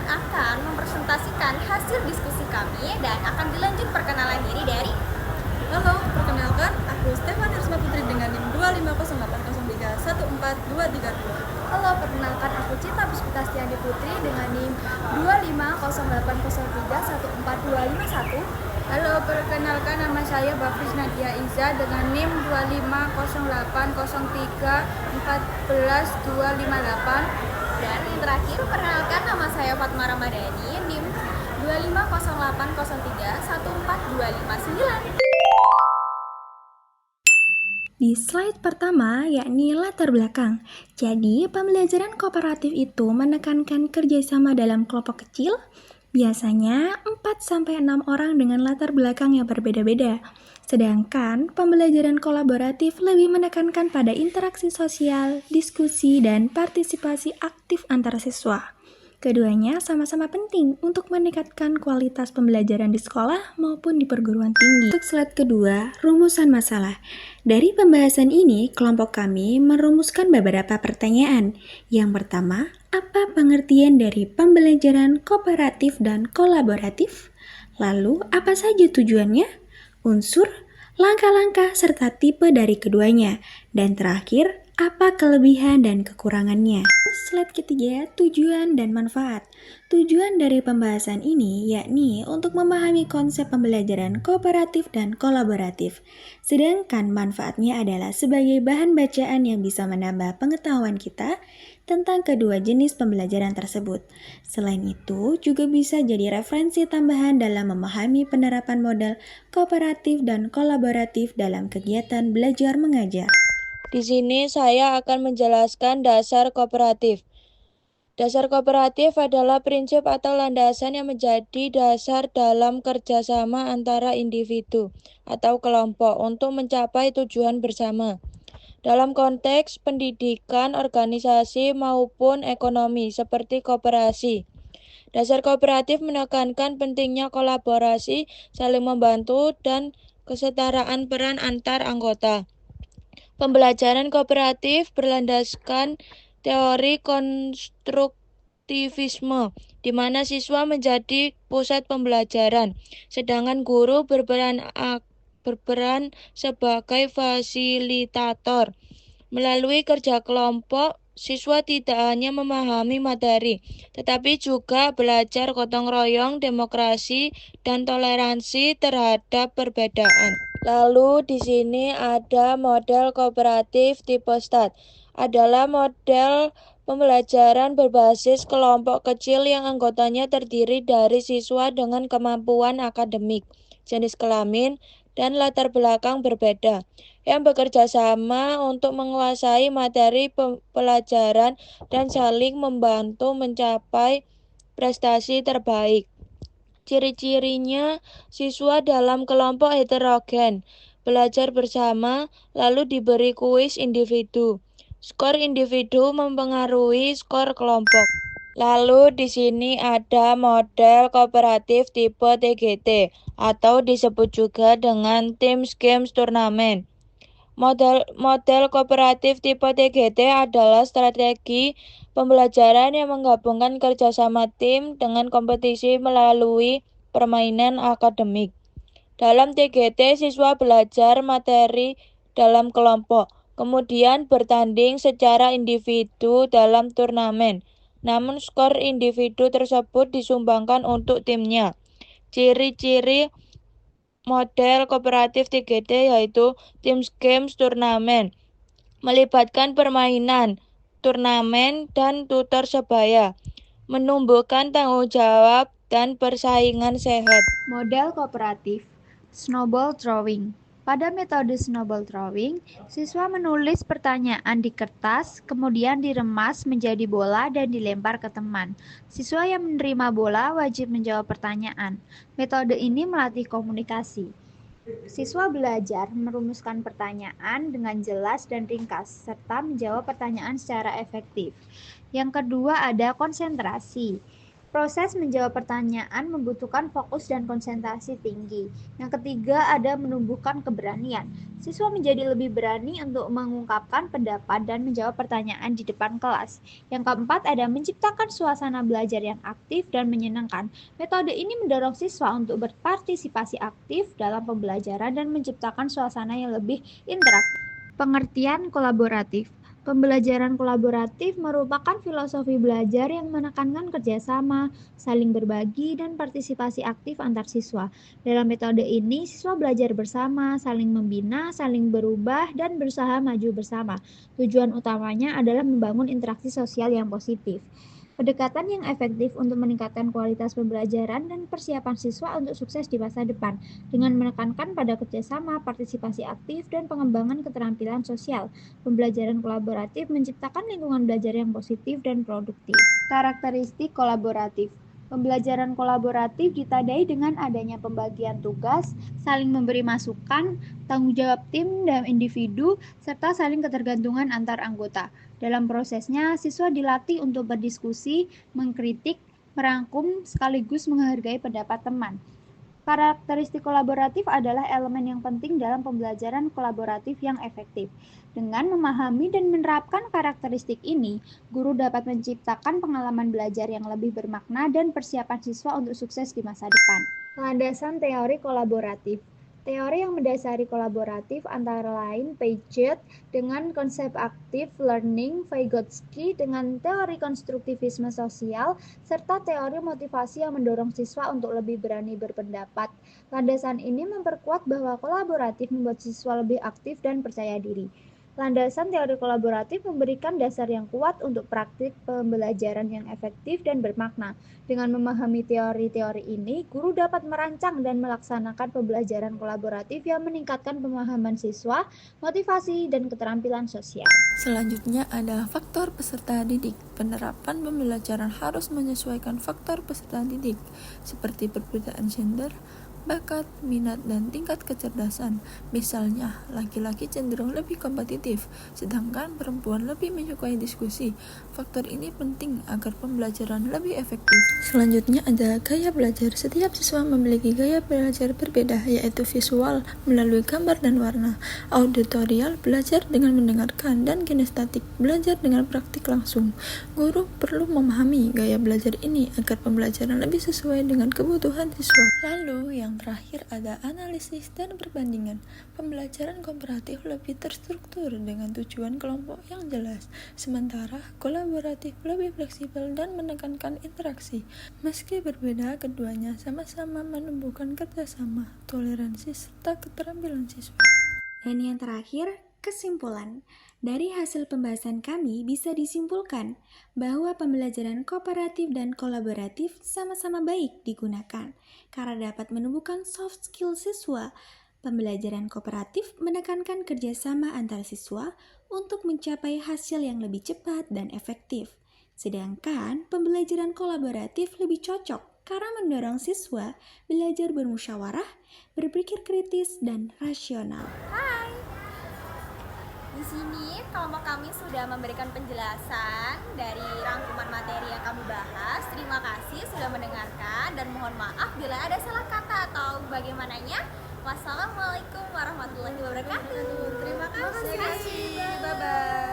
akan mempresentasikan hasil diskusi kami dan akan dilanjut perkenalan diri dari. Halo, perkenalkan, aku Stefan Risma Putri dengan NIM 25080314232. Halo, perkenalkan aku Cita Puspitastiani Putri dengan NIM 25080314251. Halo, perkenalkan nama saya Bafris Nadia Iza dengan NIM 25080341258. Dan yang terakhir, perkenalkan nama saya Fatma Ramadhani, NIM 25080314259. Di slide pertama, yakni latar belakang. Jadi, pembelajaran kooperatif itu menekankan kerjasama dalam kelompok kecil, biasanya 4-6 orang dengan latar belakang yang berbeda-beda. Sedangkan, pembelajaran kolaboratif lebih menekankan pada interaksi sosial, diskusi, dan partisipasi aktif antar siswa. Keduanya sama-sama penting untuk meningkatkan kualitas pembelajaran di sekolah maupun di perguruan tinggi. Untuk slide kedua, rumusan masalah. Dari pembahasan ini, kelompok kami merumuskan beberapa pertanyaan. Yang pertama, apa pengertian dari pembelajaran kooperatif dan kolaboratif? Lalu, apa saja tujuannya? Unsur, langkah-langkah, serta tipe dari keduanya. Dan terakhir, apa kelebihan dan kekurangannya? Slide ketiga, tujuan dan manfaat. Tujuan dari pembahasan ini yakni untuk memahami konsep pembelajaran kooperatif dan kolaboratif. Sedangkan manfaatnya adalah sebagai bahan bacaan yang bisa menambah pengetahuan kita tentang kedua jenis pembelajaran tersebut. Selain itu, juga bisa jadi referensi tambahan dalam memahami penerapan model kooperatif dan kolaboratif dalam kegiatan belajar mengajar. Di sini saya akan menjelaskan dasar kooperatif. Dasar kooperatif adalah prinsip atau landasan yang menjadi dasar dalam kerjasama antara individu atau kelompok untuk mencapai tujuan bersama. Dalam konteks pendidikan, organisasi, maupun ekonomi, seperti koperasi. Dasar kooperatif menekankan pentingnya kolaborasi, saling membantu, dan kesetaraan peran antar anggota. Pembelajaran kooperatif berlandaskan teori konstruktivisme, di mana siswa menjadi pusat pembelajaran, sedangkan guru berperan sebagai fasilitator. Melalui kerja kelompok, siswa tidak hanya memahami materi, tetapi juga belajar gotong royong, demokrasi, dan toleransi terhadap perbedaan. Lalu di sini ada model kooperatif tipe START. Adalah model pembelajaran berbasis kelompok kecil yang anggotanya terdiri dari siswa dengan kemampuan akademik, jenis kelamin, dan latar belakang berbeda, yang bekerja sama untuk menguasai materi pelajaran dan saling membantu mencapai prestasi terbaik. Ciri-cirinya, siswa dalam kelompok heterogen, belajar bersama, lalu diberi kuis individu. Skor individu mempengaruhi skor kelompok. Lalu di sini ada model kooperatif tipe TGT atau disebut juga dengan Teams Games Turnamen. Model kooperatif tipe TGT adalah strategi pembelajaran yang menggabungkan kerjasama tim dengan kompetisi melalui permainan akademik. Dalam TGT, siswa belajar materi dalam kelompok, kemudian bertanding secara individu dalam turnamen. Namun skor individu tersebut disumbangkan untuk timnya. Ciri-ciri model kooperatif TGT yaitu Teams Games Turnamen, melibatkan permainan, turnamen, dan tutor sebaya, menumbuhkan tanggung jawab dan persaingan sehat. Model kooperatif snowball throwing. Pada metode snowball throwing, siswa menulis pertanyaan di kertas, kemudian diremas menjadi bola dan dilempar ke teman. Siswa yang menerima bola wajib menjawab pertanyaan. Metode ini melatih komunikasi. Siswa belajar merumuskan pertanyaan dengan jelas dan ringkas, serta menjawab pertanyaan secara efektif. Yang kedua ada konsentrasi. Proses menjawab pertanyaan membutuhkan fokus dan konsentrasi tinggi. Yang ketiga, ada menumbuhkan keberanian. Siswa menjadi lebih berani untuk mengungkapkan pendapat dan menjawab pertanyaan di depan kelas. Yang keempat, ada menciptakan suasana belajar yang aktif dan menyenangkan. Metode ini mendorong siswa untuk berpartisipasi aktif dalam pembelajaran dan menciptakan suasana yang lebih interaktif. Pengertian kolaboratif. Pembelajaran kolaboratif merupakan filosofi belajar yang menekankan kerjasama, saling berbagi, dan partisipasi aktif antar siswa. Dalam metode ini, siswa belajar bersama, saling membina, saling berubah, dan berusaha maju bersama. Tujuan utamanya adalah membangun interaksi sosial yang positif. Pendekatan yang efektif untuk meningkatkan kualitas pembelajaran dan persiapan siswa untuk sukses di masa depan, dengan menekankan pada kerjasama, partisipasi aktif, dan pengembangan keterampilan sosial. Pembelajaran kolaboratif menciptakan lingkungan belajar yang positif dan produktif. Karakteristik kolaboratif. Pembelajaran kolaboratif ditandai dengan adanya pembagian tugas, saling memberi masukan, tanggung jawab tim dan individu, serta saling ketergantungan antar anggota. Dalam prosesnya, siswa dilatih untuk berdiskusi, mengkritik, merangkum, sekaligus menghargai pendapat teman. Karakteristik kolaboratif adalah elemen yang penting dalam pembelajaran kolaboratif yang efektif. Dengan memahami dan menerapkan karakteristik ini, guru dapat menciptakan pengalaman belajar yang lebih bermakna dan persiapan siswa untuk sukses di masa depan. Landasan teori kolaboratif. Teori yang mendasari kolaboratif antara lain Piaget dengan konsep active learning, Vygotsky dengan teori konstruktivisme sosial, serta teori motivasi yang mendorong siswa untuk lebih berani berpendapat. Landasan ini memperkuat bahwa kolaboratif membuat siswa lebih aktif dan percaya diri. Landasan teori kolaboratif memberikan dasar yang kuat untuk praktik pembelajaran yang efektif dan bermakna. Dengan memahami teori-teori ini, guru dapat merancang dan melaksanakan pembelajaran kolaboratif yang meningkatkan pemahaman siswa, motivasi, dan keterampilan sosial. Selanjutnya ada faktor peserta didik. Penerapan pembelajaran harus menyesuaikan faktor peserta didik, seperti perbedaan gender, bakat, minat, dan tingkat kecerdasan. Misalnya, laki-laki cenderung lebih kompetitif, sedangkan perempuan lebih menyukai diskusi. Faktor ini penting agar pembelajaran lebih efektif. Selanjutnya ada gaya belajar. Setiap siswa memiliki gaya belajar berbeda, yaitu visual melalui gambar dan warna, auditorial belajar dengan mendengarkan, dan kinestetik belajar dengan praktik langsung. Guru perlu memahami gaya belajar ini agar pembelajaran lebih sesuai dengan kebutuhan siswa. Lalu yang terakhir ada analisis dan perbandingan. Pembelajaran komparatif lebih terstruktur dengan tujuan kelompok yang jelas, sementara kolaboratif lebih fleksibel dan menekankan interaksi. Meski berbeda, keduanya sama-sama menumbuhkan kerjasama, toleransi, serta keterampilan siswa. Dan yang terakhir, kesimpulan. Dari hasil pembahasan kami bisa disimpulkan bahwa pembelajaran kooperatif dan kolaboratif sama-sama baik digunakan karena dapat menumbuhkan soft skill siswa. Pembelajaran kooperatif menekankan kerjasama antar siswa untuk mencapai hasil yang lebih cepat dan efektif. Sedangkan pembelajaran kolaboratif lebih cocok karena mendorong siswa belajar bermusyawarah, berpikir kritis, dan rasional. Di sini kelompok kami sudah memberikan penjelasan dari rangkuman materi yang kami bahas. Terima kasih sudah mendengarkan dan mohon maaf bila ada salah kata atau bagaimananya. Wassalamualaikum warahmatullahi wabarakatuh. Terima kasih. Bye-bye.